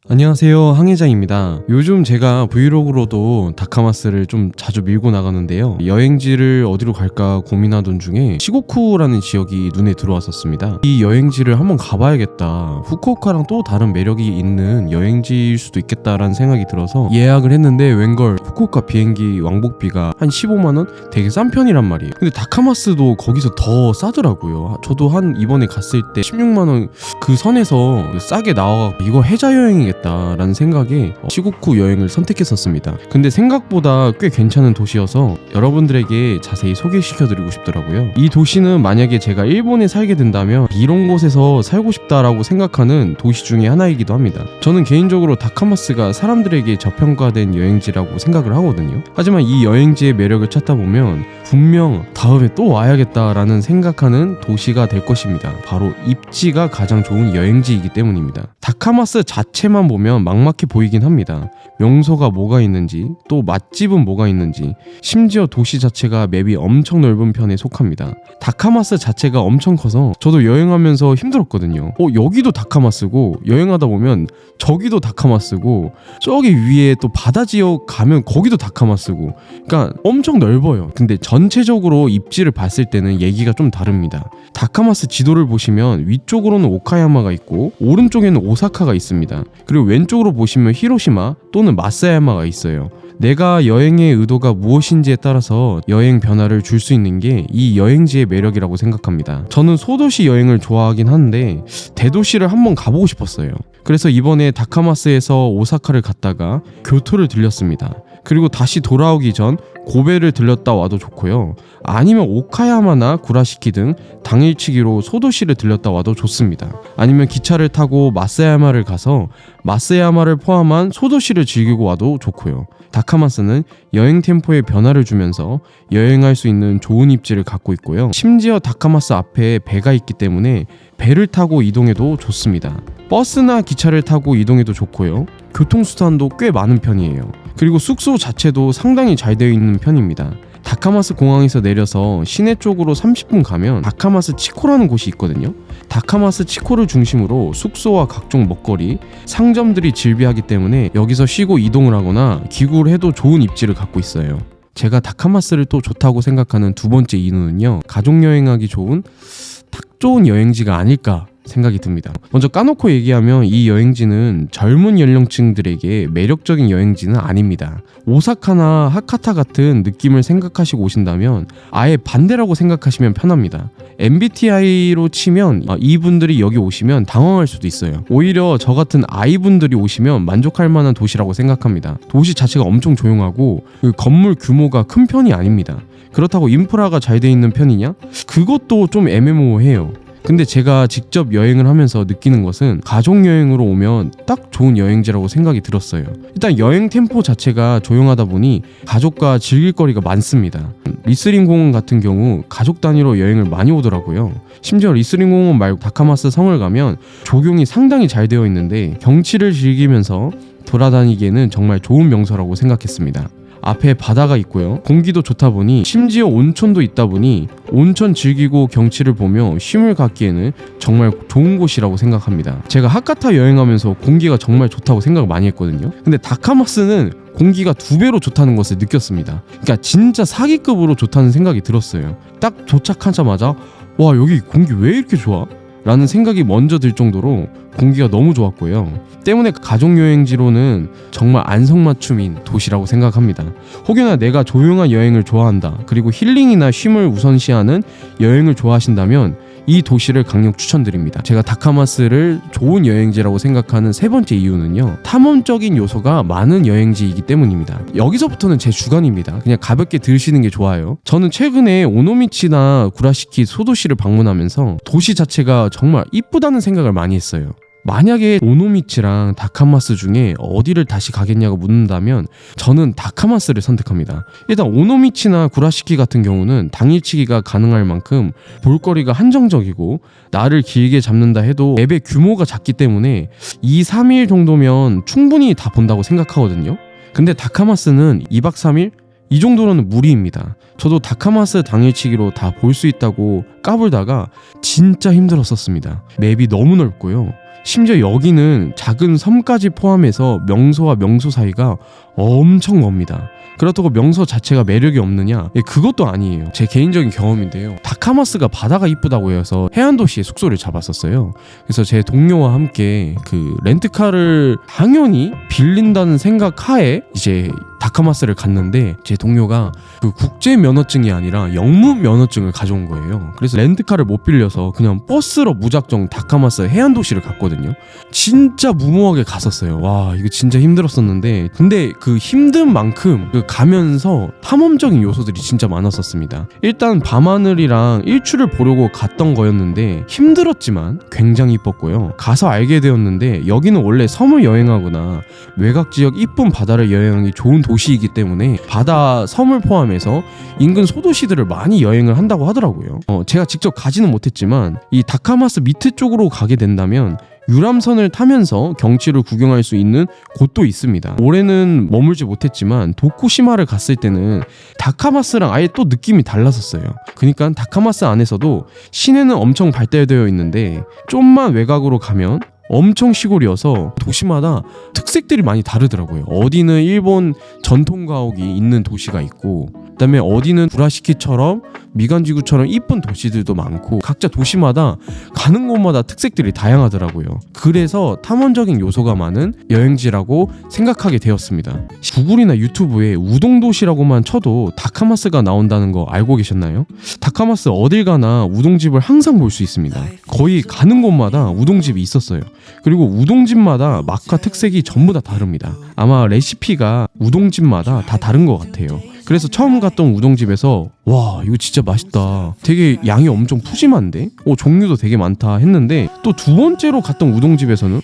안녕하세요, 항해장입니다. 요즘 제가 브이로그로도 다카마스를 좀 자주 밀고 나가는데요, 여행지를 어디로 갈까 고민하던 중에 시고쿠라는 지역이 눈에 들어왔었습니다. 이 여행지를 한번 가봐야겠다, 후쿠오카랑 또 다른 매력이 있는 여행지일 수도 있겠다라는 생각이 들어서 예약을 했는데 웬걸 후쿠오카 비행기 왕복비가 한 15만원? 되게 싼 편이란 말이에요. 근데 다카마스도 거기서 더 싸더라고요. 저도 한 이번에 갔을 때 16만원 그 선에서 싸게 나와 이거 해자 여행이겠다 라는 생각에 시고쿠 여행을 선택했었습니다. 근데 생각보다 꽤 괜찮은 도시여서 여러분들에게 자세히 소개시켜드리고 싶더라고요. 이 도시는 만약에 제가 일본에 살게 된다면 이런 곳에서 살고 싶다라고 생각하는 도시 중에 하나이기도 합니다. 저는 개인적으로 다카마스가 사람들에게 저평가된 여행지라고 생각을 하거든요. 하지만 이 여행지의 매력을 찾다 보면 분명 다음에 또 와야겠다라는 생각하는 도시가 될 것입니다. 바로 입지가 가장 좋은 여행지이기 때문입니다. 다카마스 자체만 보면 막막해 보이긴 합니다. 명소가 뭐가 있는지, 또 맛집은 뭐가 있는지, 심지어 도시 자체가 맵이 엄청 넓은 편에 속합니다. 다카마스 자체가 엄청 커서 저도 여행하면서 힘들었거든요. 여기도 다카마스고, 여행하다 보면 저기도 다카마스고, 저기 위에 또 바다 지역 가면 거기도 다카마스고, 그러니까 엄청 넓어요. 근데 전체적으로 입지를 봤을 때는 얘기가 좀 다릅니다. 다카마스 지도를 보시면 위쪽으로는 오카야마가 있고 오른쪽에는 오사카가 있습니다. 그리고 왼쪽으로 보시면 히로시마 또는 마사야마가 있어요. 내가 여행의 의도가 무엇인지에 따라서 여행 변화를 줄 수 있는 게 이 여행지의 매력이라고 생각합니다. 저는 소도시 여행을 좋아하긴 하는데 대도시를 한번 가보고 싶었어요. 그래서 이번에 다카마스에서 오사카를 갔다가 교토를 들렸습니다. 그리고 다시 돌아오기 전 고베를 들렸다 와도 좋고요. 아니면 오카야마나 구라시키 등 당일치기로 소도시를 들렸다 와도 좋습니다. 아니면 기차를 타고 마사야마를 가서 마사야마를 포함한 소도시를 즐기고 와도 좋고요. 다카마스는 여행 템포에 변화를 주면서 여행할 수 있는 좋은 입지를 갖고 있고요. 심지어 다카마스 앞에 배가 있기 때문에 배를 타고 이동해도 좋습니다. 버스나 기차를 타고 이동해도 좋고요. 교통수단도 꽤 많은 편이에요. 그리고 숙소 자체도 상당히 잘 되어 있는 편입니다. 다카마스 공항에서 내려서 시내 쪽으로 30분 가면 다카마스 치코라는 곳이 있거든요. 다카마스 치코를 중심으로 숙소와 각종 먹거리, 상점들이 즐비하기 때문에 여기서 쉬고 이동을 하거나 기구를 해도 좋은 입지를 갖고 있어요. 제가 다카마스를 또 좋다고 생각하는 두 번째 이유는요, 가족여행하기 좋은 딱 좋은 여행지가 아닐까 생각이 듭니다. 먼저 까놓고 얘기하면 이 여행지는 젊은 연령층들에게 매력적인 여행지는 아닙니다. 오사카나 하카타 같은 느낌을 생각하시고 오신다면 아예 반대라고 생각하시면 편합니다. MBTI로 치면 이분들이 여기 오시면 당황할 수도 있어요. 오히려 저 같은 아이분들이 오시면 만족할 만한 도시라고 생각합니다. 도시 자체가 엄청 조용하고 그 건물 규모가 큰 편이 아닙니다. 그렇다고 인프라가 잘 돼 있는 편이냐? 그것도 좀 애매모호해요. 근데 제가 직접 여행을 하면서 느끼는 것은 가족여행으로 오면 딱 좋은 여행지라고 생각이 들었어요. 일단 여행 템포 자체가 조용하다 보니 가족과 즐길 거리가 많습니다. 리스링 공원 같은 경우 가족 단위로 여행을 많이 오더라고요. 심지어 리스링 공원 말고 다카마스 성을 가면 조경이 상당히 잘 되어 있는데 경치를 즐기면서 돌아다니기에는 정말 좋은 명소라고 생각했습니다. 앞에 바다가 있고요. 공기도 좋다 보니 심지어 온천도 있다 보니 온천 즐기고 경치를 보며 쉼을 갖기에는 정말 좋은 곳이라고 생각합니다. 제가 하카타 여행하면서 공기가 정말 좋다고 생각을 많이 했거든요. 근데 다카마스는 공기가 2배로 좋다는 것을 느꼈습니다. 그러니까 진짜 사기급으로 좋다는 생각이 들었어요. 딱 도착하자마자 와, 여기 공기 왜 이렇게 좋아? 라는 생각이 먼저 들 정도로 공기가 너무 좋았고요. 때문에 가족여행지로는 정말 안성맞춤인 도시라고 생각합니다. 혹여나 내가 조용한 여행을 좋아한다, 그리고 힐링이나 쉼을 우선시하는 여행을 좋아하신다면 이 도시를 강력 추천드립니다. 제가 다카마스를 좋은 여행지라고 생각하는 세 번째 이유는요, 탐험적인 요소가 많은 여행지이기 때문입니다. 여기서부터는 제 주관입니다. 그냥 가볍게 들으시는 게 좋아요. 저는 최근에 오노미치나 구라시키 소도시를 방문하면서 도시 자체가 정말 이쁘다는 생각을 많이 했어요. 만약에 오노미치랑 다카마스 중에 어디를 다시 가겠냐고 묻는다면 저는 다카마스를 선택합니다. 일단 오노미치나 구라시키 같은 경우는 당일치기가 가능할 만큼 볼거리가 한정적이고 날을 길게 잡는다 해도 앱의 규모가 작기 때문에 2, 3일 정도면 충분히 다 본다고 생각하거든요. 근데 다카마스는 2박 3일? 이 정도로는 무리입니다. 저도 다카마스 당일치기로 다 볼 수 있다고 까불다가 진짜 힘들었었습니다. 맵이 너무 넓고요. 심지어 여기는 작은 섬까지 포함해서 명소와 명소 사이가 엄청 멉니다. 그렇다고 명소 자체가 매력이 없느냐? 그것도 아니에요. 제 개인적인 경험인데요. 다카마스가 바다가 이쁘다고 해서 해안도시에 숙소를 잡았었어요. 그래서 제 동료와 함께 그 렌트카를 당연히 빌린다는 생각 하에 이제 다카마스를 갔는데, 제 동료가 그 국제 면허증이 아니라 영문 면허증을 가져온 거예요. 그래서 렌트카를 못 빌려서 그냥 버스로 무작정 다카마스 해안도시를 갔거든요. 진짜 무모하게 갔었어요. 와, 이거 진짜 힘들었었는데, 근데 그 힘든 만큼 그 가면서 탐험적인 요소들이 진짜 많았었습니다. 일단 밤하늘이랑 일출을 보려고 갔던 거였는데 힘들었지만 굉장히 이뻤고요. 가서 알게 되었는데 여기는 원래 섬을 여행하거나 외곽 지역 이쁜 바다를 여행하기 좋은 도시이기 때문에 바다, 섬을 포함해서 인근 소도시들을 많이 여행을 한다고 하더라고요. 제가 직접 가지는 못했지만 이 다카마스 밑에 쪽으로 가게 된다면 유람선을 타면서 경치를 구경할 수 있는 곳도 있습니다. 올해는 머물지 못했지만 도쿠시마를 갔을 때는 다카마스랑 아예 또 느낌이 달랐었어요. 그러니까 다카마스 안에서도 시내는 엄청 발달되어 있는데 좀만 외곽으로 가면 엄청 시골이어서 도시마다 특색들이 많이 다르더라고요. 어디는 일본 전통 가옥이 있는 도시가 있고, 그다음에 어디는 구라시키처럼 미간지구처럼 이쁜 도시들도 많고, 각자 도시마다 가는 곳마다 특색들이 다양하더라고요. 그래서 탐험적인 요소가 많은 여행지라고 생각하게 되었습니다. 구글이나 유튜브에 우동도시라고만 쳐도 다카마스가 나온다는 거 알고 계셨나요? 다카마스 어딜 가나 우동집을 항상 볼 수 있습니다. 거의 가는 곳마다 우동집이 있었어요. 그리고 우동집마다 맛과 특색이 전부 다 다릅니다. 아마 레시피가 우동집마다 다 다른 것 같아요. 그래서 처음 갔던 우동집에서 와, 이거 진짜 맛있다, 되게 양이 엄청 푸짐한데 종류도 되게 많다 했는데, 또 두 번째로 갔던 우동집에서는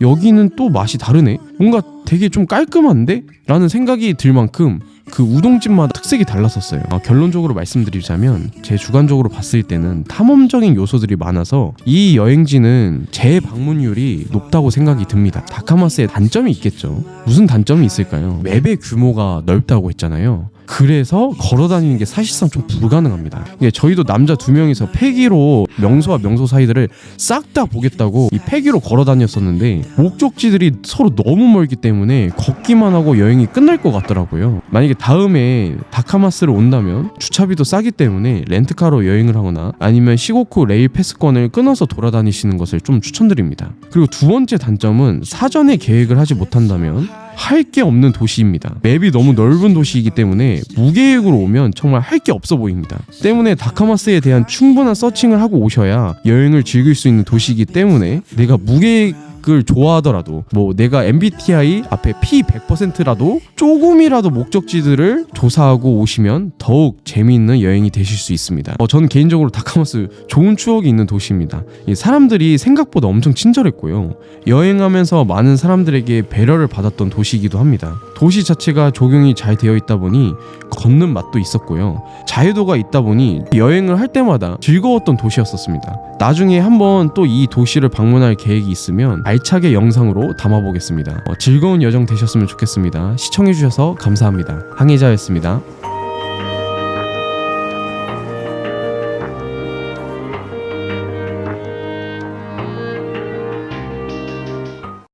여기는 또 맛이 다르네, 뭔가 되게 좀 깔끔한데? 라는 생각이 들 만큼 그 우동집마다 특색이 달랐었어요. 결론적으로 말씀드리자면 제 주관적으로 봤을 때는 탐험적인 요소들이 많아서 이 여행지는 재방문율이 높다고 생각이 듭니다. 다카마스의 단점이 있겠죠. 무슨 단점이 있을까요? 맵의 규모가 넓다고 했잖아요. 그래서 걸어다니는 게 사실상 좀 불가능합니다. 저희도 남자 2명이서 패기로 명소와 명소 사이들을 싹 다 보겠다고 이 패기로 걸어다녔었는데 목적지들이 서로 너무 멀기 때문에 걷기만 하고 여행이 끝날 것 같더라고요. 만약에 다음에 다카마스를 온다면 주차비도 싸기 때문에 렌트카로 여행을 하거나 아니면 시고쿠 레일 패스권을 끊어서 돌아다니시는 것을 좀 추천드립니다. 그리고 두 번째 단점은 사전에 계획을 하지 못한다면 할 게 없는 도시입니다. 맵이 너무 넓은 도시이기 때문에 무계획으로 오면 정말 할 게 없어 보입니다. 때문에 다카마스에 대한 충분한 서칭을 하고 오셔야 여행을 즐길 수 있는 도시이기 때문에 내가 무계획을 좋아하더라도, 뭐 내가 MBTI 앞에 P 100%라도 조금이라도 목적지들을 조사하고 오시면 더욱 재미있는 여행이 되실 수 있습니다. 전 개인적으로 다카마스 좋은 추억이 있는 도시입니다. 사람들이 생각보다 엄청 친절했고요. 여행하면서 많은 사람들에게 배려를 받았던 도시이기도 합니다. 도시 자체가 조경이 잘 되어 있다 보니 걷는 맛도 있었고요. 자유도가 있다 보니 여행을 할 때마다 즐거웠던 도시였었습니다. 나중에 한번 또 이 도시를 방문할 계획이 있으면 알차게 영상으로 담아보겠습니다. 즐거운 여정 되셨으면 좋겠습니다. 시청해주셔서 감사합니다. 항해자였습니다.